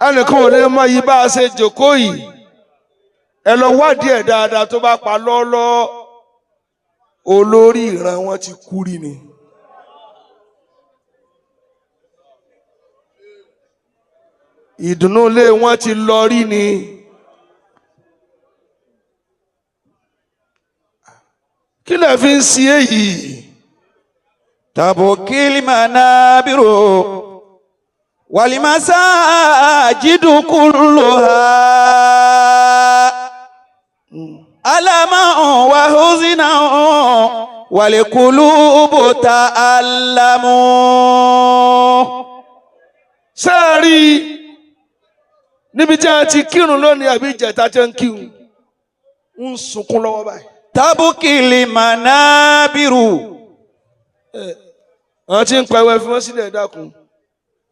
ẹnìkan ò lè mọ yìí bá a ṣe jókòó yìí ẹ lọ wádìí ẹ̀ dáadáa tó bá pa lọ́ọ́lọ́ olórí ìran wọn ti kú rí ni. ìdùnnú ilé wọn ti lọ rí ni. kí lẹ fi ń ṣe èyí. tabukil manabiru walimasajidu kulluha alama wa huzina walikulubu ta'allamu. sẹ́ẹ̀rí níbi tí a ti kírun lónìí àbí ìjẹta tí a ń kírun ń sunkún lọ́wọ́ báyìí. tabukil manabiru. àwọn tí ń pẹ̀wẹ́ fún wọn sílẹ̀ dákun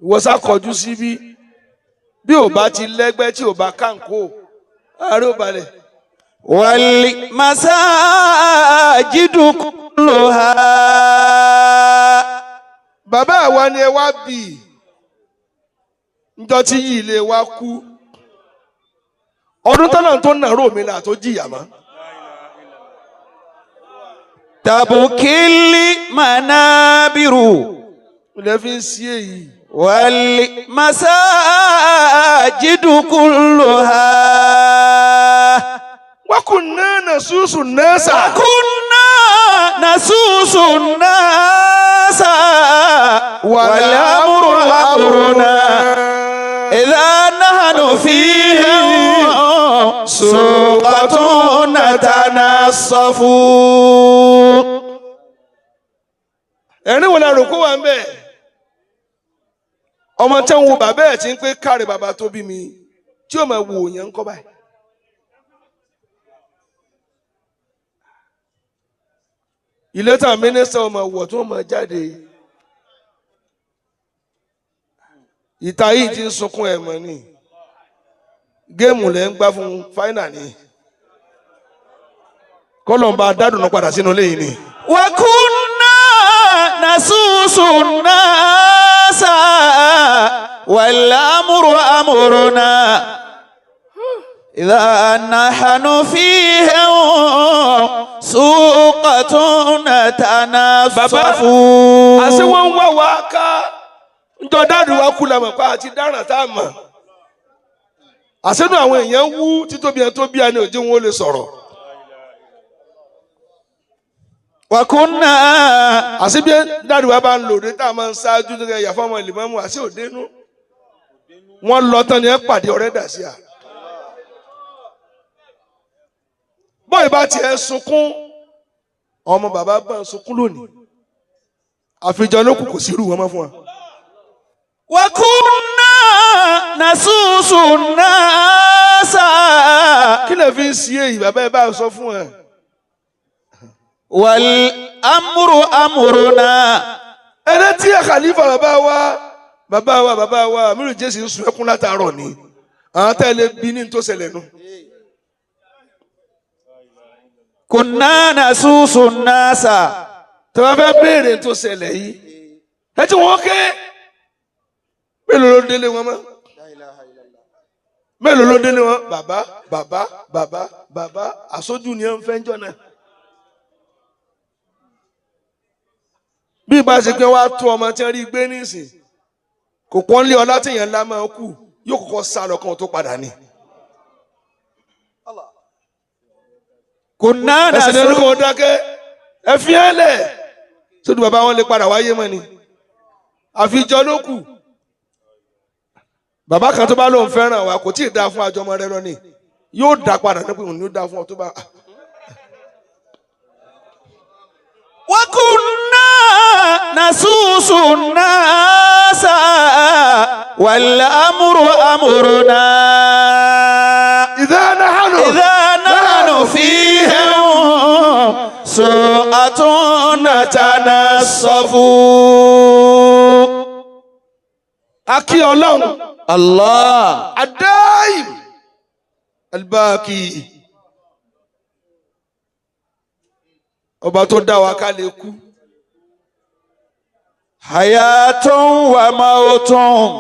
ìwọ́sà kọjú síbí bí ò bá ti lẹ́gbẹ́ tí ò bá kánkó ààrẹ ò balẹ̀. wal masajidu kulluha. bàbá àwa ni ẹ wá bì njọ́ tí yìí lè wá kú ọdún tọ́nà tó nàró mi là tó jìyà mọ́. tabukil manabiru. ilé fi ń sí èyí. wal masajidu kulluha. wa kunna nasusu nasa. wa kunna nasusu nasa. wal amru amruna. idha nahnu fihim suqatun natanassafu. ẹ̀rín wo la rò kó wà ń bẹ̀. ọmọ tí ń wo bàbá ẹ̀ tí ń pé káre bàbá tó bí mi tí ó máa wo òyìn ń kọ́ báyìí. ilé tàn mínísítà ọmọ wọ̀ tó máa jáde. ìta yìí ti ń sunkún ẹ̀ mọ́ ni géèmù lẹ́ ń gbá fún fáínà ni kọ́lọ̀ ń bá dádùn náà padà sínú ilé yìí ni. wa kunna nasusu nasa wal amru amruna idha nahnu fihim suqatun natanassafu. àṣé wọ́n ń wá wa ká njọ dáàdù wa kú lamọ̀ pa àti dáràn tá a mọ̀. àṣẹ́nu àwọn èèyàn wú títóbi ẹni tó bí ẹni òjì wọn ó lè sọ̀rọ̀. wa kunna. àṣé bí dáàdù wa bá ń lòdì tá a máa ń ṣáájú tó kẹ́ yàfọ́ ọmọ ìlímọ́mù àṣé òdenu wọ́n lọ tán ni ẹ pàdé ọ̀rẹ́ dà sí à. bọ́ọ̀ bá tiẹ̀ sunkún ọmọ bàbá bá ń sunkún lónìí àfijọ́ ló kù kò sí irú wọn mọ́ fún wa. wa kunna nasusu nasa. kí lè fi ń sí èyí bàbá ẹ bá sọ fún ẹ. wal amru amruna. ẹni tí ẹ khalifa bàbá wa amílù jésì ń sun ẹkún látàárọ̀ ni àwọn tẹ́lẹ̀ bí ní tó ṣẹlẹ̀ nù. kunna nasusu nasa. tí wọ́n fẹ́ béèrè tó ṣẹlẹ̀ yìí ẹ tí wọ́n ké mélòó ló délé wọn mọ́ mélòó ló délé wọn bàbá àsójú ni ẹ ń fẹ́ ń jọ náà. bí ìbá ṣe pé wàá tó ọmọ tí wọ́n rí gbé nísìn kò pọ́n lé ọlá tí èèyàn ńlá máa kú yóò kọ́kọ́ sá lọ kan tó padà ní. kunna ẹsẹ̀ ní nasusu. orúkọ dákẹ́ ẹ fi ẹ́ lẹ̀ sódù bàbá wọn lè padà wáyé mọ́ ni àfijọ́ ló kù. bàbá kan tó bá lóun fẹ́ràn wa kò tí ì dáa fún àjọmọ rẹ lọ ni yóò dá padà nípa òun yóò dáa fún ọ tó bá. wa kunna nasusu nasa wal amru amruna. idha nahnu fihim suqatun natanassafu. akí ọlọ́run Allah. adáìm albaki ọba tó dá wa ká lè kú. hayatun wa mautun.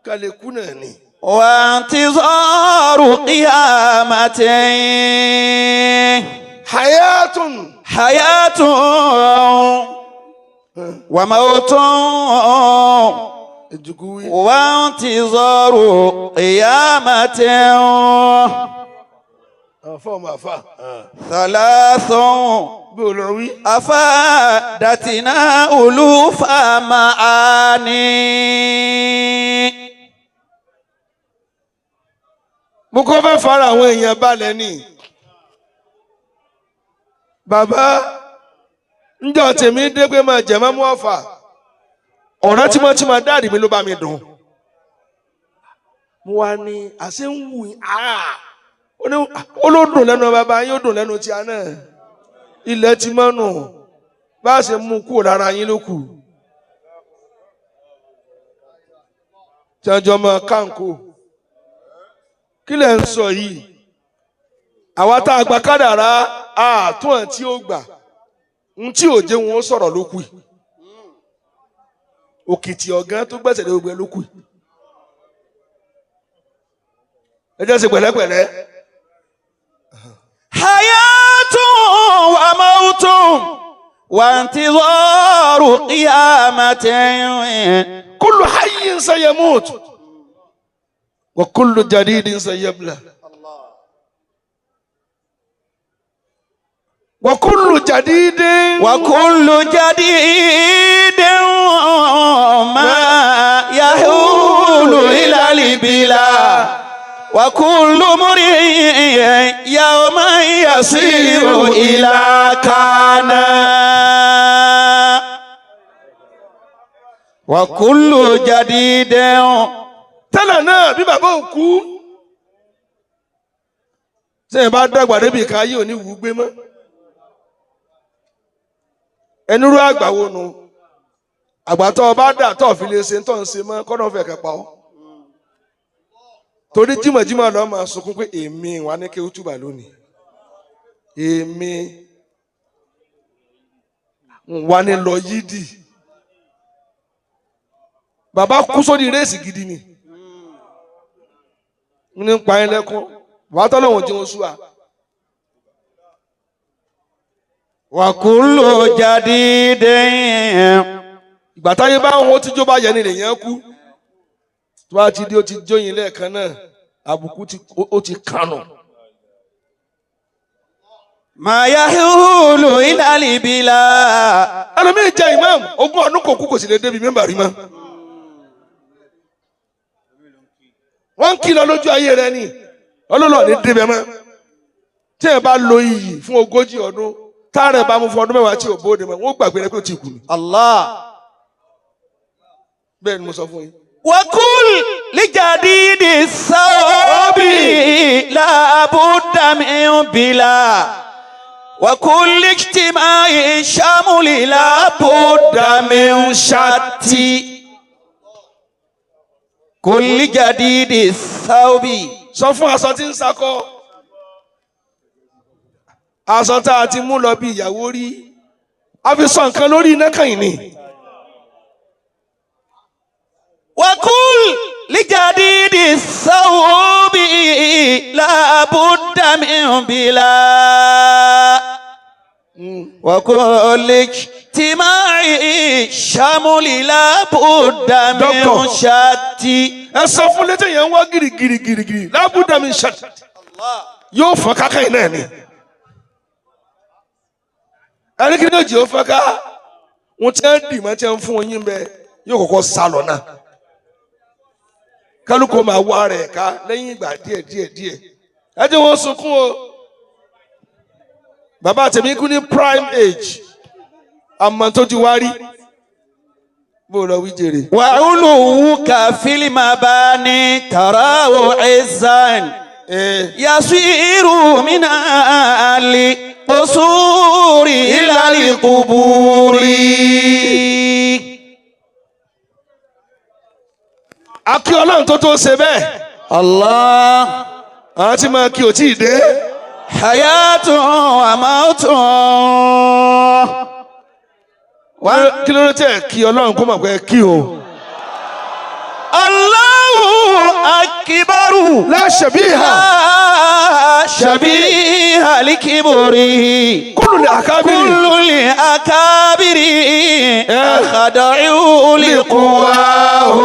ká lè kú náà ni. وانتظار قيامته حياة وموت وانتظار قيامته ثلاث أفادتنا ألوف معاني. mo kọ́ fẹ́ fara àwọn èèyàn balẹ̀ ni bàbá ńjọ́ tèmi dé pé máa jẹ Imam Offa ọ̀rọ̀ tímọ́tímọ́ dáàdì mi ló bá mi dùn mo wá ní àṣẹ ń wù yín ó ló dùn lẹ́nu bàbá yín ó dùn lẹ́nu tí a náà ilẹ̀ ti mọ́nù bá a ṣe mú kúrò lára yín ló kù jọjọ mọ kánkó kí lẹ̀ ń sọ yìí àwa tá a gba kádàrá àtún àti ó gbà ń tí ò jẹ́ wọn ó sọ̀rọ̀ ló kù òkìtì ọ̀gán tó gbẹ̀sẹ̀ lé gbogbo ẹ ló kù ẹ jẹ́ ṣe pẹ̀lẹ́pẹ̀lẹ́. Hayatun wa mautun wa intizaru qiyamatin. Kullu hayyin sayamut wa kullu jadidin sayabla. Wa kullu jadidin ma yahulu ila al-bila. وكل مرئ يوم يصير إلى كان وكل جديد tẹ́lẹ̀ náà bí bàbá òkú sẹ́yìn bá dàgbà débi ká yìí ò ní wù gbé mọ́ ẹnurú àgbà wo nu àgbà tó o bá dà tó o fi lè ṣe tó ń ṣe mọ́ kọ́nà fẹ̀ kẹ́pà ọ́. Torí jímọ̀jímọ̀ lọ́ máa sunkún pé èmi wà ní kí ó túbà lónìí èmi wà ní lọ yídì bàbá kú sórí réèsì gidi ni ní pa ẹ lẹ́kún wàá tọ́lọ́wọ̀n jẹun súwà. Wa kullu jadidin. Ìgbà táyé bá ń wọ́n tíjó bá yẹ ni lèyàn kú tó bá ti di ó ti jóyin lẹ́ẹ̀kan náà àbùkù ó ti kànù. Ma yahulu ila al-bila. ẹlòmíì jẹ imam ogún ọdún kò kú kò sì lè débi mẹ́mbà rí mọ́. wọ́n ń kìlọ̀ lójú ayé rẹ ni ọlọ́lọ́ ní débẹ̀ mọ́. tí ẹ bá lo iyì fún 40 ọdún táàrẹ̀ bá mú fún ọdún mẹ́wàá tí ò bóde mọ́ wọ́n gbàgbé rẹ pé ó ti kú ni. Allah. bẹ́ẹ̀ ni mo sọ fún yín. وكل لجديد الثوب لا بد من بلا وكل اجتماع شامل لا بد من شت كل جديد الثوب. sọ fún aṣọ tí ń sakọ aṣọ tá a ti mú lọ bí ìyàwó rí a fi sọ nǹkan lórí iná kàn yín ni. وكل لجديد الثوب لا بد من بلا وكل اجتماع شامل لا بد من شت. ẹ sọ fún létí yẹn ń wá girigirigirigiri lábúdà mi ṣe yóò fọ́n kákà yìí náà ni ẹni kí ni ó jẹ́ ó fọ́n ká wọn ti ń dì mọ́ ti ń fún oyin bẹ́ẹ̀ yóò kọ́kọ́ sá lọ náà kálukú máa wá rẹ̀ ká lẹ́yìn ìgbà díẹ̀ ẹ jẹ́ wọ́n sunkún o bàbá tèmi kú ní prime age àmọ́ tó ti wá rí bó lọ wí jèrè. وعلوك في المباني تراه عزا يصير من القصور إلى القبور. akí ọlọ́run tó ṣe bẹ́ẹ̀. Allah. àwọn tí máa kí o tí ì dé. Hayatun wa mautun. kí ló dé tẹ̀ kí ọlọ́run kó mọ̀ pé kí o. Allah أكبر لا شبيه لا شبيه لكبره كل الأكابر كل الأكابر أخضعوا لقواه.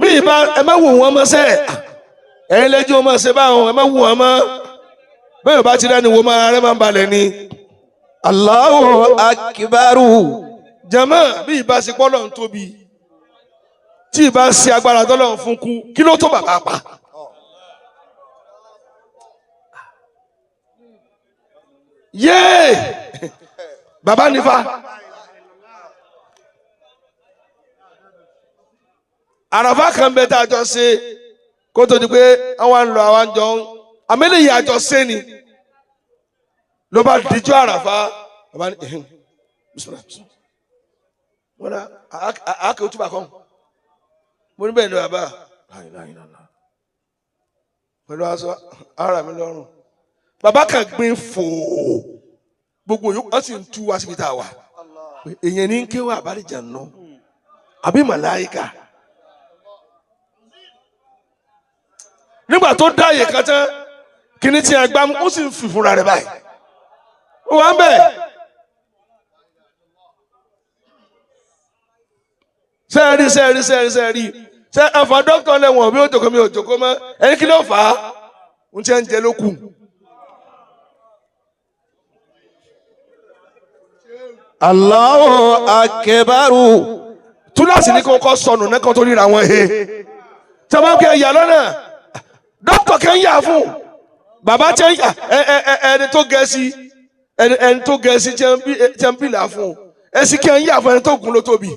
bí ìbá ẹ má wò wọ́n mọ́ sẹ́ ẹ̀yin lẹ́jọ́ mọ́ ṣe báwọn ẹ má wò wọ́n mọ́ bẹ́ẹ̀ bá ti rẹ́ni wo máa rẹ́ máa ń balẹ̀ ni. Allahu akbar. jama bí ìbá ṣe pọ́ lọ́n tóbi tí ìbá ṣe agbára tọ́lọ́run fún kú kí ló tó bàbá pa. yéé bàbá nífa. àràfà kan bẹ tá a jọ ṣe kó tó di pé àwọn ń lọ àwọn jọ ń àmẹ́lẹ́yìí àjọ ṣe ni ló bá dijọ́ àràfà bàbá ní wọ́n dá àáké òtúbà kan mo ní bẹ́ẹ̀ ni bàbá pẹ̀lú aṣọ ara mi lọ́rùn bàbá kan gbin fòó gbogbo yòókù wọ́n sì ń tú wá síbi tá a wà èèyàn ní kéwà àbálìjà nù àbí màláyíkà. nígbà tó dá àyè kan tán kíní tí a gbá mú ó sì ń fi fúnra rẹ̀ báyìí ó wà ń bẹ̀. sẹ́ẹ̀rí ṣe ẹ̀fọ́ dókítà lẹ́wọ̀n bí ó jòkó mi ò jòkó mọ́ ẹni kí ló fà á ń tiẹ̀ ń jẹ ló kù. Allahu akbar. túláàsì ní kò kọ́ sọnù náà kan tó ríra wọn he tí a bá ń kẹ́ ẹ̀yà lọ́nà dókítà kẹ́ ń yà fún bàbá tẹ́ ń yà ẹni tó gẹ̀ẹ́sì ẹni tó gẹ̀ẹ́sì tẹ́ ń bìlà fún ẹsì kẹ́ ń yà fún ẹni tó gùn ló tóbi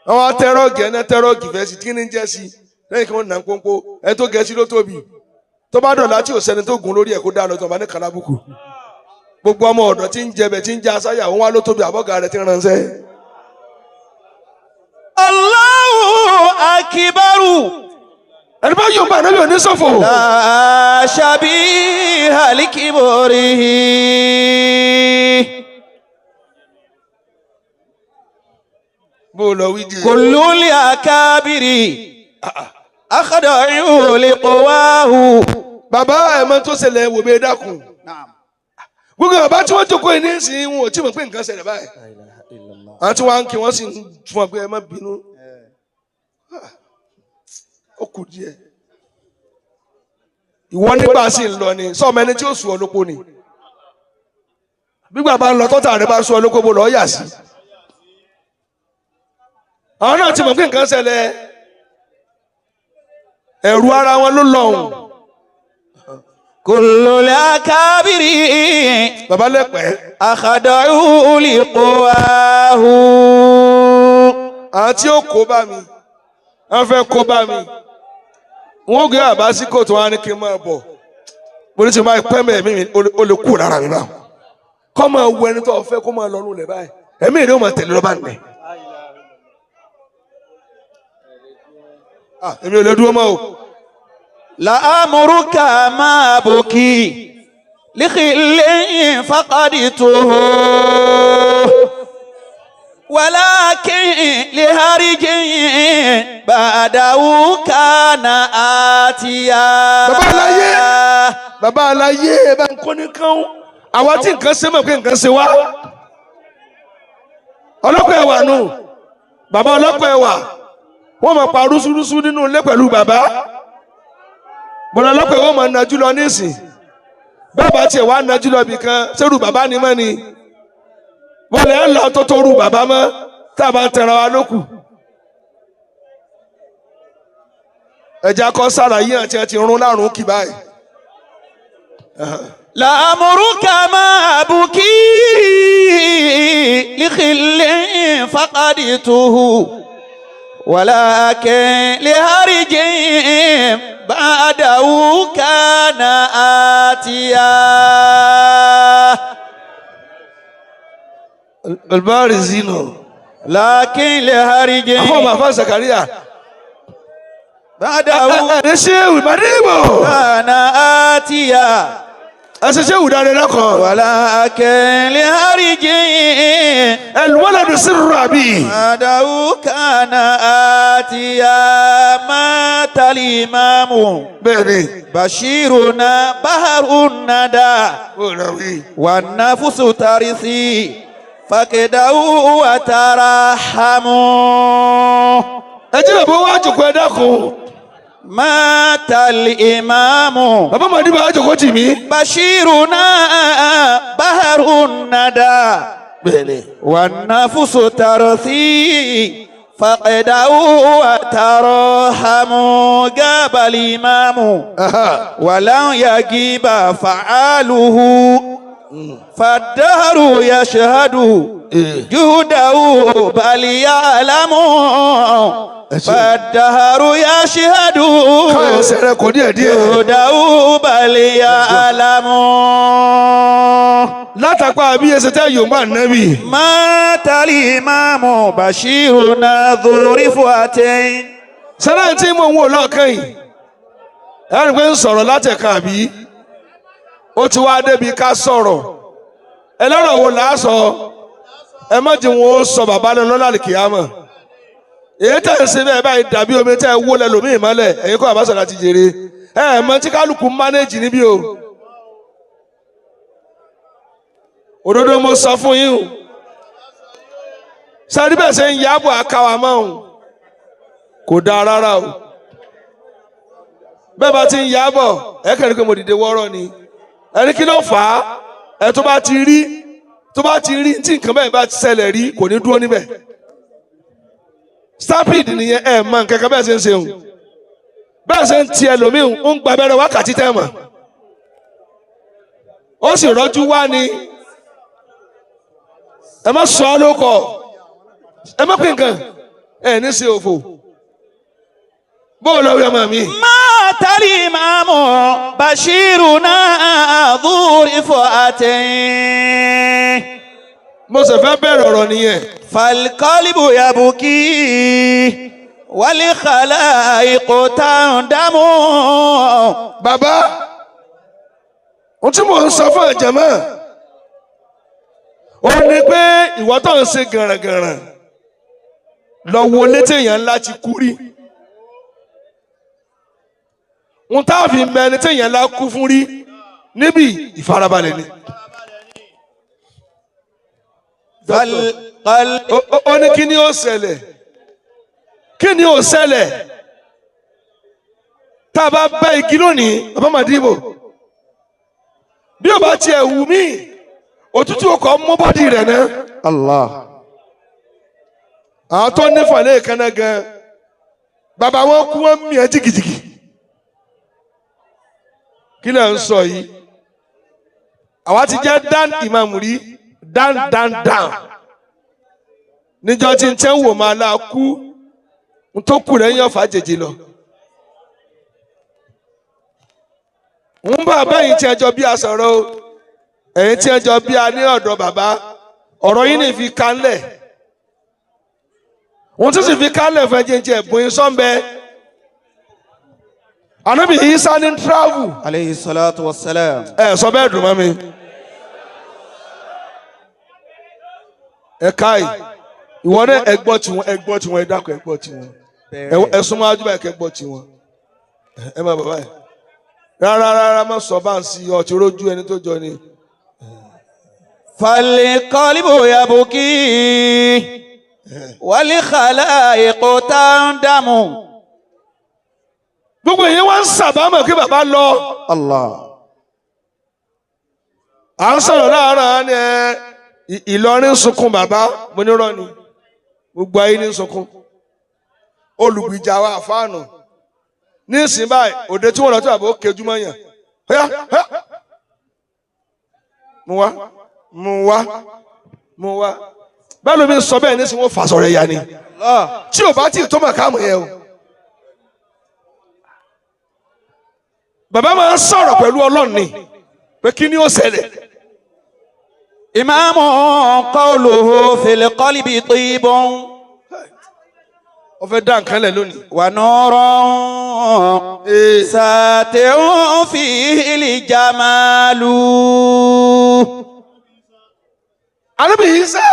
àwọn atẹ́rọ̀gì ẹni atẹ́rọ̀gì fẹ́ẹ́sì kí ni ń jẹ́ sí lẹ́yìn kí wọ́n nà ń pọ́npọ́ ẹni tó gẹ̀ẹ́sì ló tóbi tó bá dọ̀la tí ò sẹ́ni tó gùn lórí ẹ̀ kó dá lọ tó bá ní kàlábùkù gbogbo ọmọ ọ̀dọ̀ tí ń jẹbẹ̀ tí ń jẹ asáyà òun wá ló tóbi àbọ̀gà rẹ̀ ti ránṣẹ́. Allahu akbar. ẹni bá yóò bá ẹni bí òní sọ̀fò. La shabiha likiborihi. bó o lọ wí jẹ. Kullul akabiri akhada'u liqawahu. bàbá ẹ̀ mọ́ tó ṣẹlẹ̀ wò bẹ́ẹ̀ dákun. gbogbo bàbá tí wọ́n jókòó yìí ní ìsìn wọn ò tí mọ̀ pé nǹkan ṣẹlẹ̀ báyìí. àwọn tí wọ́n á ń kí wọ́n sì ń fún ọ pé ẹ má bínú. ó kù díẹ̀. ìwọ nígbà sì ń lọ ni sọmọ ẹni tí ó sùn ọ lóko ni. bí bàbá ń lọ tọ́tà rẹ bá sùn ọ lóko bó lọ́ọ́ yà sí. àwọn náà ti mọ̀ pé nǹkan ṣẹlẹ̀ ẹ̀rù ara wọn ló lọ́hùn. Kullul akabiri bàbá lẹ́pẹ́. akhada'u liqawahu. àwọn tí ó kó bá mi wọ́n fẹ́ kó bá mi wọ́n gbé àbá sí kóòtù wọn á ní kí n máa bọ̀ mo ní tí mo máa pẹ́ mẹ́ẹ̀mí mi ó lè kú lára mi báwọn kọ́ máa wọ ẹni tó fẹ́ kó máa lọ́nu lẹ̀ báyìí ẹ̀mí ìdí ó máa tẹ̀lé lọ́ba nìyẹn. èmi ò lè dúró mọ́ o. لأمرك ما بكي لخل فقدته ولكن لهرج بعده كان آتيا. bàbá aláyé ẹ bá ń kọ́ ní kán àwa tí nǹkan ṣe mọ̀ pé nǹkan ṣe wá ọlọ́pàá ẹ̀wà nù bàbá ọlọ́pàá ẹ̀wà wọ́n máa pa rúṣurúṣu nínú ilé pẹ̀lú bàbá. bọ̀dọ̀ lọ́pẹ̀ wọ́n máa najú lọ nísìn bàbá tiẹ̀ wá najú lọ bìkan sẹ́rù bàbá ni mọ́ ni wọ́n lè lọ tó rú bàbá mọ́ tá a bá ń tẹ̀ra wa lókù. ẹ̀já kọ́ sàlàyé àti ẹ̀ ti rún lárùn kì báyìí. لأمرك ما بكي لخل فقدته ولكن لهرج بعده كان آتيا. البارزين لكن لهرج أخوة ما زكريا بعده نشيو مريبو كان آتيا. ẹsẹ̀ ṣé ìwúdarí lẹ́kọ̀ọ́. ولكن لهرج الولد سر أبيه. بعده كان آتيا مات الإمام bẹ́ẹ̀ni. بشيرنا بحر الندى والنفس ترثي فكده وترحموا. ẹ jẹ́ bàbá wa jòkó ẹ dákun. مات الإمام bàbá màdí bàbá jòkó tì mí. بشيرنا بحر الندى bẹ́ẹ̀ni. والنفس ترثي فقده وترحموا. جاب الإمام ولن يجيب فعاله فالدهر يشهد جهده بل يعلم فالدهر يشهد جهده بل يعلم. látàpá àbí ẹsẹ̀ tẹ́ yóò máa nẹ́bí. مات الإمام بشيرنا ذو رفعتين. sẹ́lẹ̀ tí mò ń wò lọ́ọ̀kan yìí ẹni pé ń sọ̀rọ̀ látẹ̀ka àbí ó ti wá débi ká sọ̀rọ̀ ẹlẹ́rọ̀ wo là á sọ ẹ má jẹ́ wọn ó sọ bàbá náà lọ́la kìámọ̀ èyí tẹ̀ ń ṣe bẹ́ẹ̀ báyìí dàbí omi tẹ́ ẹ wó lẹ lómi ìmọ́lẹ̀ ẹ̀yin kọ́ àbá sọ̀rọ̀ àti jèrè ẹ̀ mọ tí kálukú mánéjì níbí o òdodo mo sọ fún yín o sáré bẹ́ẹ̀ ṣe ń yábọ̀ àkàwà mọ́ o kò dáa rárá o bẹ́ẹ̀ bá ti ń yábọ̀ ẹ kẹ́rin pé mo dìde wọ́rọ́ ni ẹni kí ló fà á ẹ tó bá ti rí tí nǹkan bẹ́ẹ̀ bá ti ṣẹlẹ̀ rí kò ní dúró níbẹ̀ stampede nìyẹn ẹ mọ nǹkan kan bẹ́ẹ̀ ṣe ń ṣe o bẹ́ẹ̀ ṣe ń ti ẹlòmíì ń gba abẹ́rẹ́ wákàtí tẹ́ mọ̀ ó sì rọ́jú wá ni ẹ má sọ ọ́ ló kọ̀ ẹ má pín nǹkan ẹ ní ṣe òfò bóòlù ọ̀rẹ́ ọmọ mi. مات الإمام بشيرنا ذو رفعتين. mo sì fẹ́ bẹ̀rẹ̀ ọ̀rọ̀ nìyẹn. فالقلب يبكي والخلائق تندم. bàbá ohun tí mò ń sọ fún ẹ̀jẹ̀mọ́ ó ní pé ìwọ tó ń ṣe gàràngàràn lọ wo létí èèyàn ńlá ti kú rí ohun tá a fi mẹ́ni tí èèyàn ńlá kú fún rí níbi ìfarabalẹ̀ ni. ó ní kí ni ó ṣẹlẹ̀ kí ni ó ṣẹlẹ̀ tá a bá bẹ́ igi lónìí bàbá màdìbò bí ó bá tiẹ̀ wù mí òtútù ọkọ̀ mú bọ́dì rẹ̀ náà. Allah. àwọn tó ní fàlẹ́ kan náà gan bàbá wọn kú wọn mìíràn jìgìjìgì kí lè ń sọ yìí àwa ti jẹ́ dan imam rí dan níjọ́ tí n tẹ́ ń wò máa la kú n tó kù lẹ́yìn ọ̀fà jèjì lọ. ń bá bẹ́yìn tí ẹjọ́ bí a sọ̀rọ̀ o ẹ̀yin tí ẹjọ́ bí a ní ọ̀dọ̀ bàbá ọ̀rọ̀ yìí ní fi kánlẹ̀ wọ́n tún sì fi kánlẹ̀ fún ẹjẹ̀ bóyin sọ́nbẹ́ Ànábì Ìsá ní travel. Alayhi salatu wassalam. Sọ bẹ́ẹ̀ dùn mọ́ mi. Ẹ káyì ìwọ náà ẹ gbọ́ tiwọn ẹ dákun ẹ gbọ́ tiwọn ẹ súnmọ́ ajúbà ẹ gbọ́ tiwọn ẹ má bàbá yẹ rárá má sọ bá ń sí ọtí rójú ẹni tó jọ ni. Fal-qalbu yabki wal-khalaiqu tandamu. Gbogbo èyí wá ń sàbámọ̀ kí bàbá lọ. Allah. À ń sọ̀rọ̀ láàárọ̀ ni Ìlọrin sunkún bàbá mo ní rọ́ ni gbogbo ayé ní sunkún olùgbìjà wa àfáànù ní ìsìn báyìí òde tí wọ́n lọ tí bàbá ó kejú mọ́ yàn mú wá bẹ́ẹ̀ ló mi sọ bẹ́ẹ̀ ní ìsìn wọn fà sọ̀rọ̀ ẹ̀yà ni tí ò bá tí ì tó mọ̀ káàmù yẹn o. Bàbá máa ń sọ̀rọ̀ pẹ̀lú Ọlọ́run ni pé kí ni ó ṣẹlẹ̀. Imamu qawluhu fil qalbi tibun. ó fẹ́ dá nǹkan lẹ̀ lónìí. ونور ساتع فيه الجمال. Ànábì Ìsá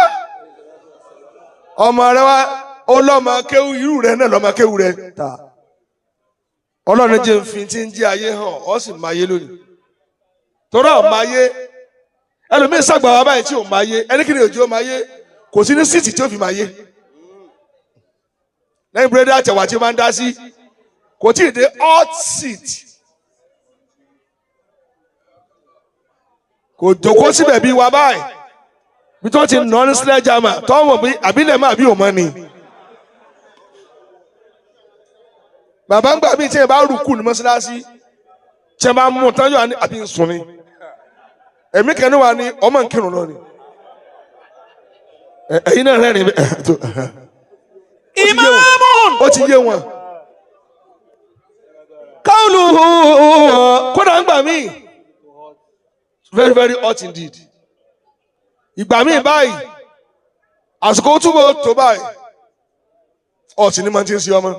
ọmọ rẹ wa ọlọ́mọ kéwú irú rẹ náà lọ́mọ kéwú rẹ. Ọlọ́run jẹ́ nfin tí ń jí ayé hàn ọ́ sì máa yé lónìí. Torí ọ̀ máa yé ẹlòmíín sàgbà wá báyìí tí ò máa yé ẹni kí ni òjò máa yé kò sí ní síìtì tí ó fi máa yé. Lẹ́yìn búrẹ́dì àtẹ̀wà tí ó máa ń dá sí kò tí ì dé hot seat. Kò jókòó síbẹ̀ bí wa báyìí bí tó ti nà ní sledgehammer tó wọ̀ bí àbílẹ̀ máa bí òmọ́ ni. Bàbá ń gbà mí tí ẹ bá rúkú ní mọ́ṣáláṣí tí ẹ bá mú tán yóò àbí ń sùn ni. Ẹ̀mí kan ní wa ni ọmọ ń kírun lọ ni. Ẹ̀yin náà rẹ́rìn bẹ́ẹ̀. Imamun. Ó ti yé wọn. Qawluhu. Kódà ń gbà mí. Very very hot indeed. Ìgbà mí báyìí. Àsìkò túbọ̀ tó báyìí. Ọ̀sìn ni máa ti ń ṣe ọmọ.